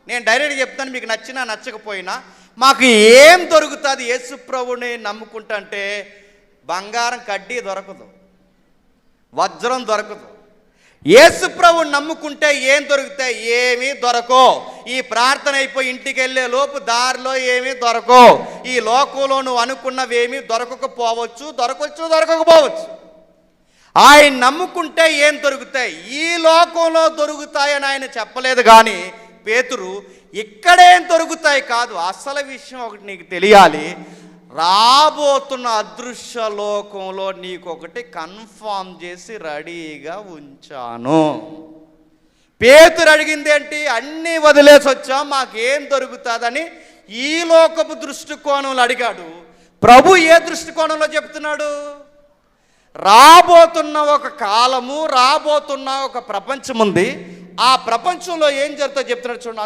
నేను డైరెక్ట్గా చెప్తాను, మీకు నచ్చినా నచ్చకపోయినా మాకు ఏం దొరుకుతుంది యేసు ప్రభువుని నమ్ముకుంటే? బంగారం కడ్డీ దొరకదు, వజ్రం దొరకదు. యేసు ప్రభువుని నమ్ముకుంటే ఏం దొరుకుతాయి? ఏమీ దొరకో. ఈ ప్రార్థన అయిపోయి ఇంటికి వెళ్ళే లోపు దారిలో ఏమీ దొరకో. ఈ లోకంలో నువ్వు అనుకున్నవి ఏమీ దొరకకపోవచ్చు, దొరకకపోవచ్చు. ఆయన నమ్ముకుంటే ఏం దొరుకుతాయి? ఈ లోకంలో దొరుకుతాయని ఆయన చెప్పలేదు, కానీ పేతురు ఇక్కడేం దొరుకుతాయి కాదు, అసలు విషయం ఒకటి నీకు తెలియాలి. రాబోతున్న అదృశ్య లోకంలో నీకొకటి కన్ఫామ్ చేసి రెడీగా ఉంచాను. పేతురు అడిగింది ఏంటి? అన్నీ వదిలేసి వచ్చాం, మాకేం దొరుకుతుందని ఈ లోకపు దృష్టికోణంలో అడిగాడు. ప్రభు ఏ దృష్టికోణంలో చెప్తున్నాడు? రాబోతున్న ఒక కాలము, రాబోతున్న ఒక ప్రపంచం ఉంది. ఆ ప్రపంచంలో ఏం జరుగుతుందో చెప్తున్నాడు చూడండి.